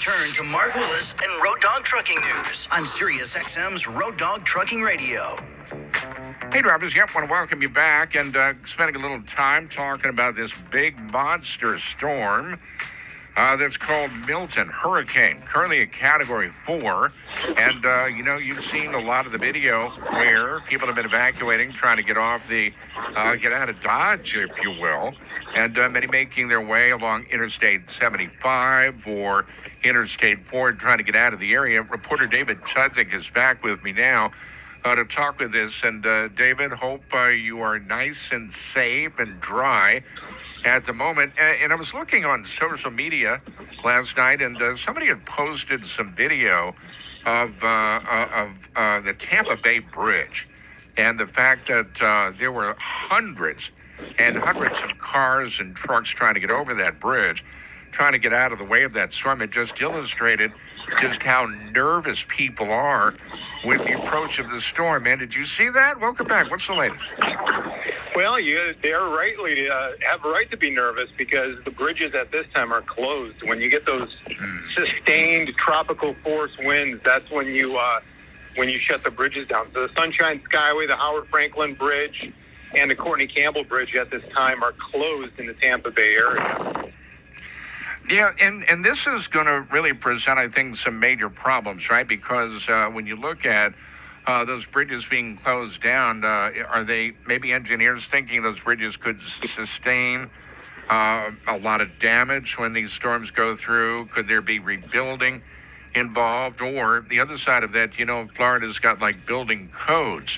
return to Mark Willis and Road Dog Trucking News on Sirius XM's Road Dog Trucking Radio. Hey, drivers, want to welcome you back and spending a little time talking about this big monster storm that's called Milton Hurricane, currently a Category 4. And, you've seen a lot of the video where people have been evacuating, trying to get off get out of Dodge, if you will, and many making their way along Interstate 75 or Interstate 4, trying to get out of the area. Reporter David Chudzik is back with me now to talk with this. And David, hope you are nice and safe and dry at the moment. And I was looking on social media last night, and somebody had posted some video of the Tampa Bay Bridge and the fact that there were hundreds and hundreds of cars and trucks trying to get over that bridge, trying to get out of the way of that storm. It just illustrated just how nervous people are with the approach of the storm. Man, did you see that? Welcome back. What's the latest? Well, they're rightly have a right to be nervous because the bridges at this time are closed. When you get those sustained tropical force winds, that's when you shut the bridges down. So the Sunshine Skyway, the Howard Franklin Bridge, and the Courtney Campbell Bridge at this time are closed in the Tampa Bay area. Yeah, and this is going to really present, I think, some major problems, right? Because when you look at those bridges being closed down, are they maybe engineers thinking those bridges could sustain a lot of damage when these storms go through? Could there be rebuilding involved? Or the other side of that, Florida's got like building codes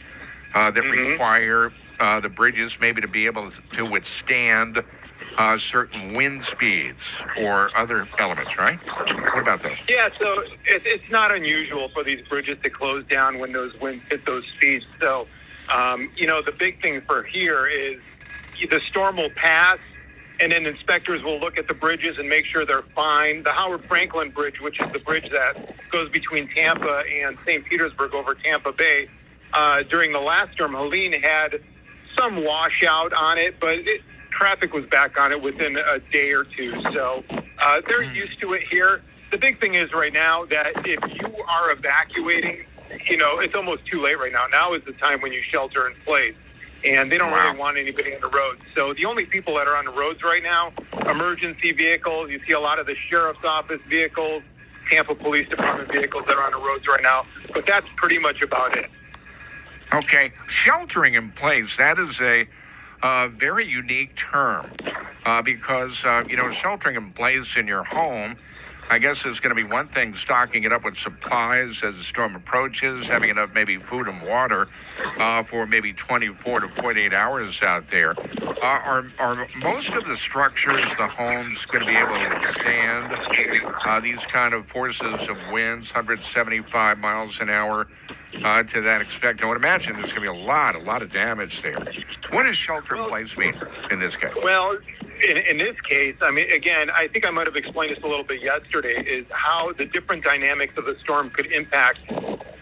that require the bridges maybe to be able to withstand certain wind speeds or other elements, right? What about those? Yeah, so it's not unusual for these bridges to close down when those winds hit those speeds. So, the big thing for here is the storm will pass, and then inspectors will look at the bridges and make sure they're fine. The Howard Franklin Bridge, which is the bridge that goes between Tampa and St. Petersburg over Tampa Bay, during the last storm, Helene had some washout on it, but traffic was back on it within a day or two. So they're used to it here. The big thing is right now that if you are evacuating, it's almost too late right now. Now is the time when you shelter in place. And they don't really want anybody on the roads. So the only people that are on the roads right now, emergency vehicles. You see a lot of the sheriff's office vehicles, Tampa Police Department vehicles that are on the roads right now. But that's pretty much about it. Okay, sheltering in place, that is a very unique term because, sheltering in place in your home, I guess is going to be one thing, stocking it up with supplies as the storm approaches, having enough maybe food and water for maybe 24 to 48 hours out there. Are most of the structures, the homes, going to be able to withstand these kind of forces of winds, 175 miles an hour to that extent? I would imagine there's going to be a lot of damage there. What does shelter in place mean in this case? Well, in this case, again, I think I might have explained this a little bit yesterday, is how the different dynamics of the storm could impact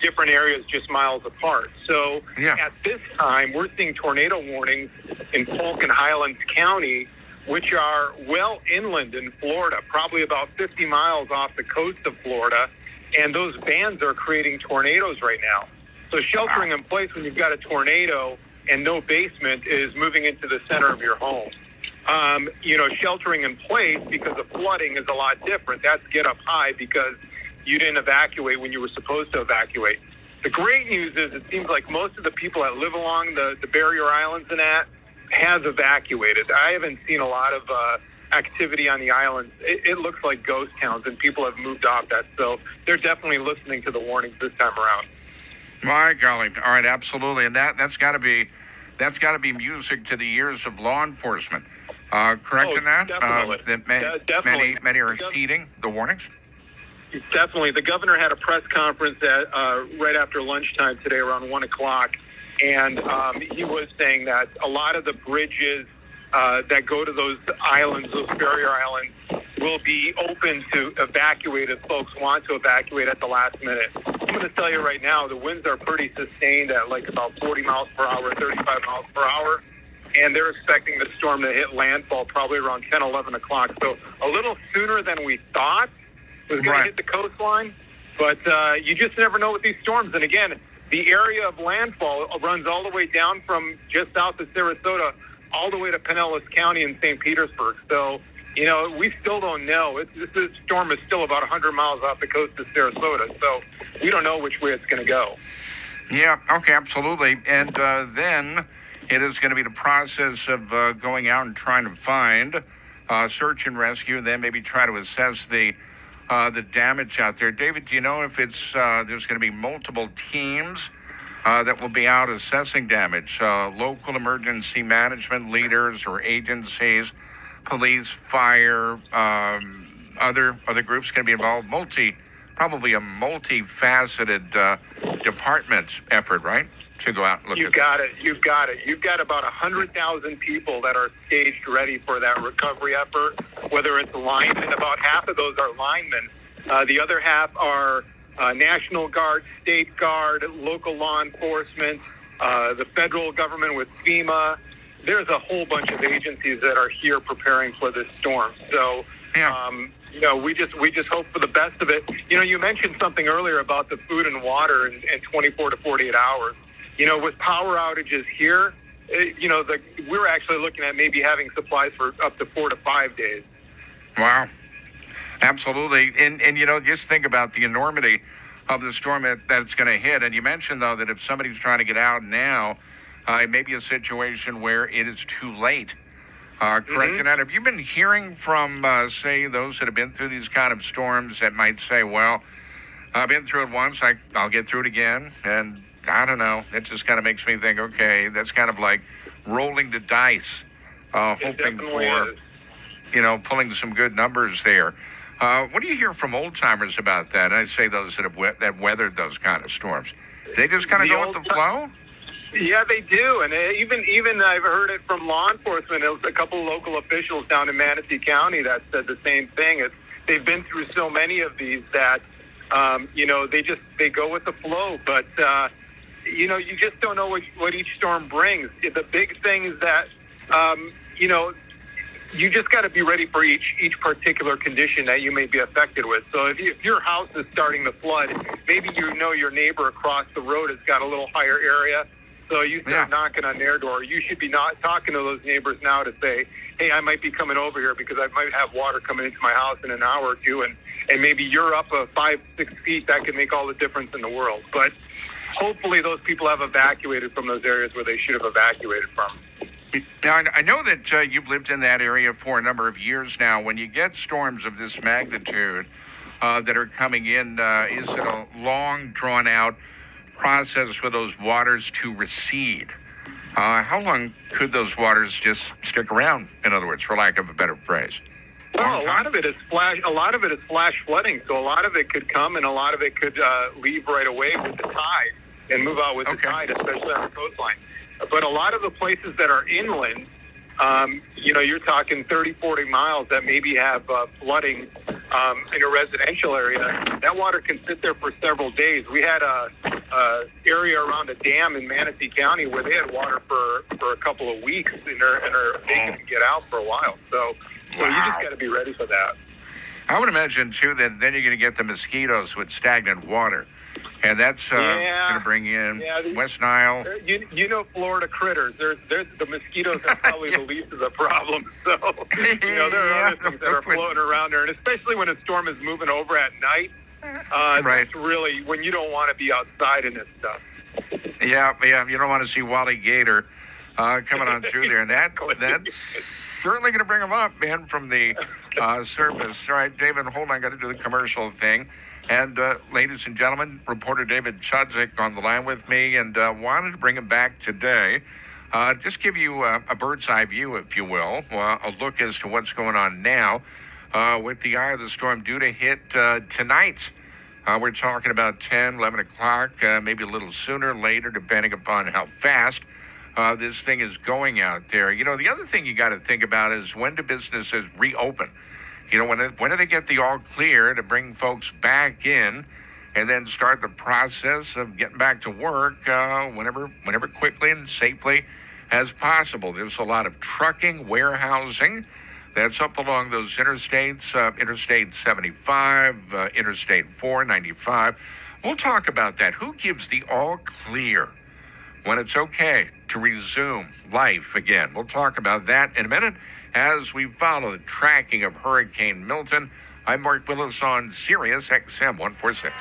different areas just miles apart. So At this time, we're seeing tornado warnings in Polk and Highlands County, which are well inland in Florida, probably about 50 miles off the coast of Florida. And those bands are creating tornadoes right now. So sheltering in place when you've got a tornado and no basement is moving into the center of your home. Sheltering in place because of flooding is a lot different. That's get up high because you didn't evacuate when you were supposed to evacuate. The great news is it seems like most of the people that live along the barrier islands and that has evacuated. I haven't seen a lot of activity on the islands. It looks like ghost towns, and people have moved off that. So they're definitely listening to the warnings this time around. My golly! All right, absolutely, and that's got to be music to the ears of law enforcement. Correct in that? Definitely. Definitely. Many are heeding the warnings. Definitely. The governor had a press conference right after lunchtime today, around 1 o'clock, and he was saying that a lot of the bridges that go to those islands, those barrier islands, will be open to evacuate if folks want to evacuate at the last minute. I'm going to tell you right now, the winds are pretty sustained at like about 40 miles per hour, 35 miles per hour. And they're expecting the storm to hit landfall probably around 10, 11 o'clock. So a little sooner than we thought. was going to hit the coastline. But you just never know with these storms. And again, the area of landfall runs all the way down from just south of Sarasota all the way to Pinellas County in St. Petersburg. So, we still don't know. This storm is still about 100 miles off the coast of Sarasota. So we don't know which way it's going to go. Yeah, okay, absolutely. And then it is going to be the process of going out and trying to find search and rescue, then maybe try to assess the damage out there. David, do you know if it's there's going to be multiple teams that will be out assessing damage? Local emergency management leaders or agencies, police, fire, other groups going to be involved. Probably a multifaceted department effort, right? To go out and look at it. You've got it. You've got about 100,000 people that are staged ready for that recovery effort, whether it's linemen. About half of those are linemen. The other half are National Guard, State Guard, local law enforcement, the federal government with FEMA. There's a whole bunch of agencies that are here preparing for this storm. So, we just hope for the best of it. You mentioned something earlier about the food and water in 24 to 48 hours. With power outages here, we're actually looking at maybe having supplies for up to 4 to 5 days. Wow. Absolutely. And just think about the enormity of the storm that it's going to hit. And you mentioned, though, that if somebody's trying to get out now, it may be a situation where it is too late. Correct, Jeanette? Have you been hearing from, say, those that have been through these kind of storms that might say, well, I've been through it once, I'll get through it again? And I don't know. It just kind of makes me think, okay, that's kind of like rolling the dice, hoping for, pulling some good numbers there. What do you hear from old timers about that? I say those that have that weathered those kind of storms. They just kind of go with the flow? Yeah, they do. And even I've heard it from law enforcement. It was a couple of local officials down in Manatee County that said the same thing. They've been through so many of these that, they go with the flow. But, you just don't know what each storm brings. The big thing is that, you just got to be ready for each particular condition that you may be affected with. So if your house is starting to flood, maybe your neighbor across the road has got a little higher area. So you start knocking on their door. You should be not talking to those neighbors now to say, hey, I might be coming over here because I might have water coming into my house in an hour or two. And maybe you're up 5-6 feet. That could make all the difference in the world. But hopefully those people have evacuated from those areas where they should have evacuated from. Now, I know that you've lived in that area for a number of years now. When you get storms of this magnitude that are coming in, is it a long, drawn-out process for those waters to recede? How long could those waters just stick around, in other words, for lack of a better phrase? Well, a lot of it is flash flooding. So a lot of it could come and a lot of it could leave right away with the tide and move out with the tide, especially on the coastline. But a lot of the places that are inland, you're talking 30, 40 miles that maybe have flooding in a residential area. That water can sit there for several days. We had a area around a dam in Manatee County where they had water for a couple of weeks, and they can get out for a while. So you just got to be ready for that. I would imagine, too, that then you're going to get the mosquitoes with stagnant water. And that's going to bring in West Nile. Florida critters. There's the mosquitoes are probably the least of the problem. So, there are other things that are floating around there. And especially when a storm is moving over at night, that's really when you don't want to be outside in this stuff. Yeah. You don't want to see Wally Gator coming on through there. And that's certainly going to bring them up, man, from the surface. All right, David, hold on. I got to do the commercial thing. And ladies and gentlemen, reporter David Chudzik on the line with me, and wanted to bring him back today. Just give you a bird's eye view, if you will, a look as to what's going on now with the eye of the storm due to hit tonight. We're talking about 10, 11 o'clock, maybe a little sooner, later, depending upon how fast this thing is going out there. The other thing you got to think about is when do businesses reopen? When do they get the all clear to bring folks back in and then start the process of getting back to work whenever quickly and safely as possible? There's a lot of trucking, warehousing That's up along those interstates, Interstate 75, Interstate 495. We'll talk about that. Who gives the all clear when it's okay to resume life again? We'll talk about that in a minute as we follow the tracking of Hurricane Milton. I'm Mark Willis on Sirius XM 146.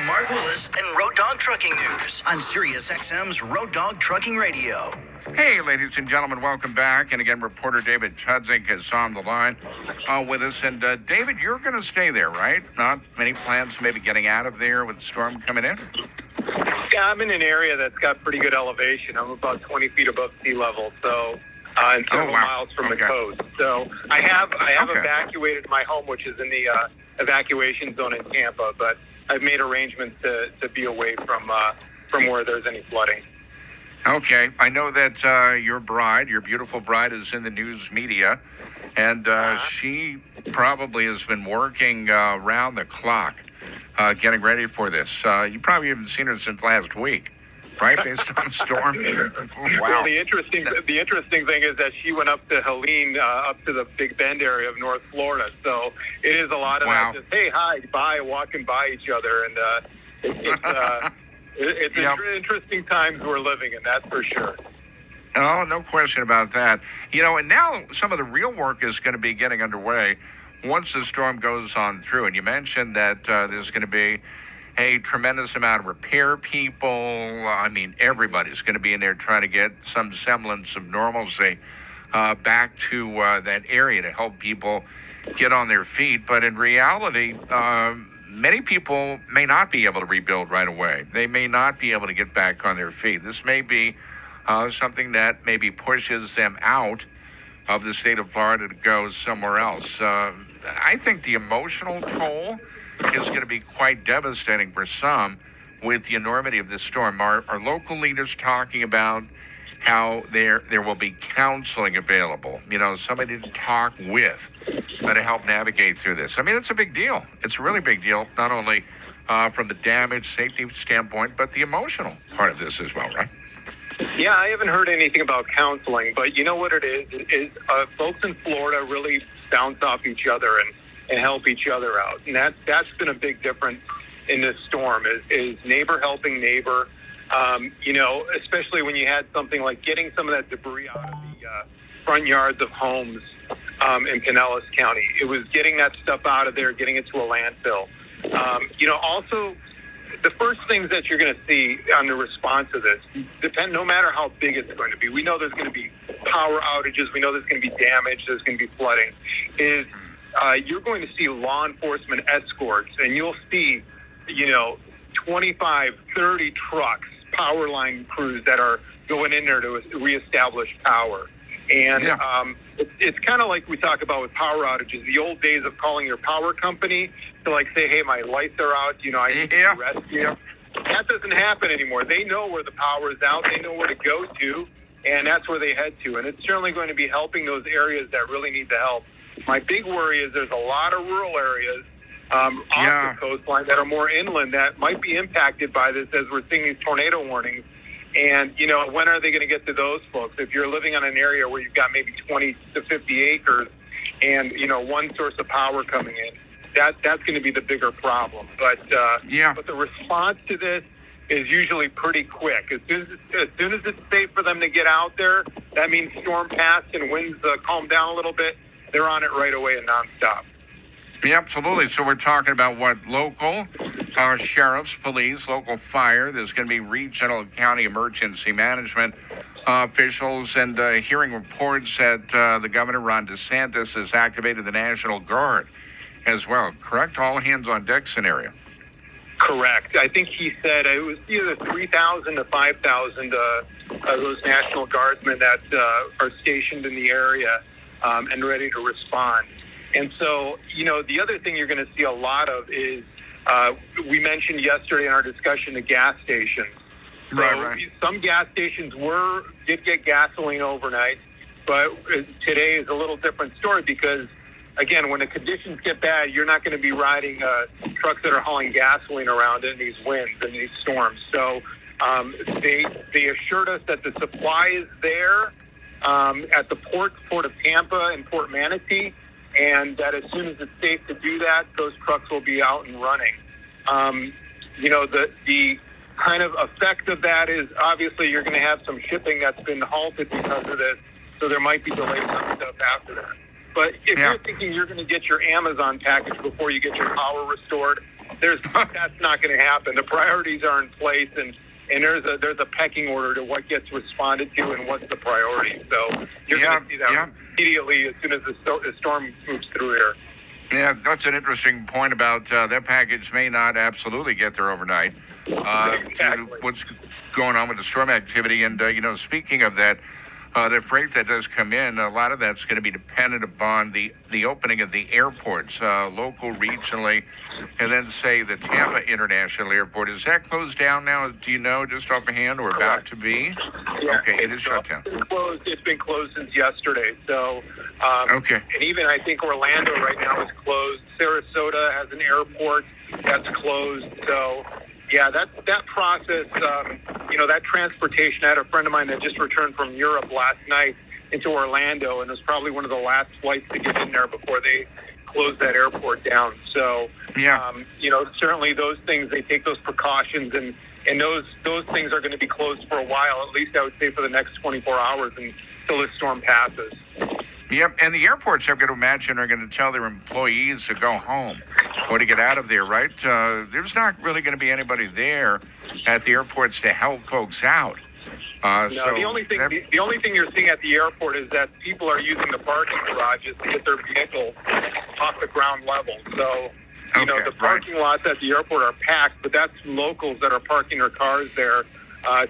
Mark Willis and Road Dog Trucking News on Sirius XM's Road Dog Trucking Radio. Hey, ladies and gentlemen, welcome back. And again, reporter David Chudzik is on the line with us. And David, you're going to stay there, right? Not many plans of maybe getting out of there with the storm coming in? Yeah, I'm in an area that's got pretty good elevation. I'm about 20 feet above sea level, so and several miles from the coast. So I have evacuated my home, which is in the evacuation zone in Tampa, but I've made arrangements to be away from where there's any flooding. Okay. I know that your beautiful bride, is in the news media, and she probably has been working round the clock getting ready for this. You probably haven't seen her since last week, right, based on the storm? Wow. Well, the interesting thing is that she went up to Helene, up to the Big Bend area of North Florida. So it is a lot of that, just, hey, hi, bye, walking by each other. And it's interesting times we're living in, that's for sure. Oh, no question about that. You know, and now some of the real work is going to be getting underway once the storm goes on through. And you mentioned that there's going to be a tremendous amount of repair people. I mean, everybody's going to be in there trying to get some semblance of normalcy back to that area to help people get on their feet. But in reality, many people may not be able to rebuild right away. They may not be able to get back on their feet. This may be something that maybe pushes them out of the state of Florida to go somewhere else. I think the emotional toll is going to be quite devastating for some with the enormity of this storm. Our local leaders talking about how there will be counseling available, somebody to talk with to help navigate through this. I mean, it's a big deal. It's a really big deal, not only from the damage, safety standpoint, but the emotional part of this as well, right? Yeah, I haven't heard anything about counseling, but you know what it is folks in Florida really bounce off each other and help each other out. And that's been a big difference in this storm is neighbor helping neighbor, especially when you had something like getting some of that debris out of the front yards of homes in Pinellas County. It was getting that stuff out of there, getting it to a landfill. Also, the first things that you're going to see on the response to this depend, no matter how big it's going to be. We know there's going to be power outages. We know there's going to be damage. There's going to be flooding. You're going to see law enforcement escorts, and you'll see, 25, 30 trucks, power line crews that are going in there to reestablish power. And it's kind of like we talk about with power outages, the old days of calling your power company to say, hey, my lights are out, I need to rescue. Yeah. That doesn't happen anymore. They know where the power is out. They know where to go to, and that's where they head to. And it's certainly going to be helping those areas that really need the help. My big worry is there's a lot of rural areas off the coastline that are more inland that might be impacted by this as we're seeing these tornado warnings. And, when are they going to get to those folks? If you're living on an area where you've got maybe 20 to 50 acres and, one source of power coming in, that's going to be the bigger problem. But the response to this is usually pretty quick. As soon as it's safe for them to get out there, that means storm passed and winds calm down a little bit, they're on it right away and nonstop. Yeah, absolutely. So we're talking about what local sheriffs, police, local fire. There's going to be regional county emergency management officials, and hearing reports that the governor, Ron DeSantis, has activated the National Guard as well. Correct? All hands on deck scenario. Correct. I think he said it was either 3,000 to 5,000 those National Guardsmen that are stationed in the area and ready to respond. And so, the other thing you're going to see a lot of is, we mentioned yesterday in our discussion, the gas stations. So right. Some gas stations did get gasoline overnight, but today is a little different story because again, when the conditions get bad, you're not going to be riding trucks that are hauling gasoline around in these winds and these storms. So they assured us that the supply is there at the port of Tampa and Port Manatee, and that as soon as it's safe to do that, those trucks will be out and running. The kind of effect of that is obviously you're going to have some shipping that's been halted because of this, so there might be delays on stuff after that. But if you're thinking you're going to get your Amazon package before you get your power restored, that's not going to happen. The priorities are in place, and there's a pecking order to what gets responded to and what's the priority. So you're going to see that immediately as soon as the storm moves through here. Yeah, that's an interesting point about that package may not absolutely get there overnight. Exactly. What's going on with the storm activity? And, speaking of that, the freight that does come in, a lot of that's going to be dependent upon the opening of the airports, local, regionally, and then, say, the Tampa International Airport. Is that closed down now, do you know, just offhand, or about to be? Yeah, okay, it is shut down. It's been closed since yesterday. So, okay. And even I think Orlando right now is closed. Sarasota has an airport that's closed. So, yeah, that process, that transportation. I had a friend of mine that just returned from Europe last night into Orlando, and it was probably one of the last flights to get in there before they closed that airport down. So, certainly those things, they take those precautions, and those things are going to be closed for a while, at least I would say for the next 24 hours until this storm passes. Yep, and the airports, I've got to imagine, are going to tell their employees to go home or to get out of there, right? There's not really going to be anybody there at the airports to help folks out. No, the only thing you're seeing at the airport is that people are using the parking garages to get their vehicles off the ground level. So, the parking lots at the airport are packed, but that's locals that are parking their cars there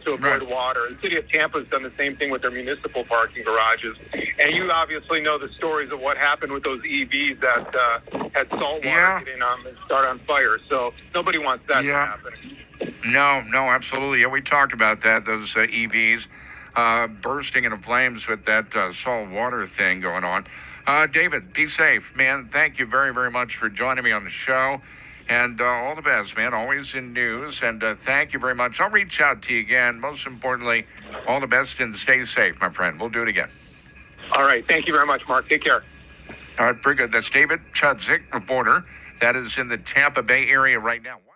to avoid water. The city of Tampa has done the same thing with their municipal parking garages. And you obviously know the stories of what happened with those EVs that had salt water get in and start on fire. So nobody wants that to happen. No, absolutely. Yeah, we talked about that, those EVs bursting into flames with that salt water thing going on. David, be safe, man. Thank you very, very much for joining me on the show. And all the best, man. Always in news. And thank you very much. I'll reach out to you again. Most importantly, all the best and stay safe, my friend. We'll do it again. All right. Thank you very much, Mark. Take care. All right, very good. That's David Chudzik, reporter. That is in the Tampa Bay area right now.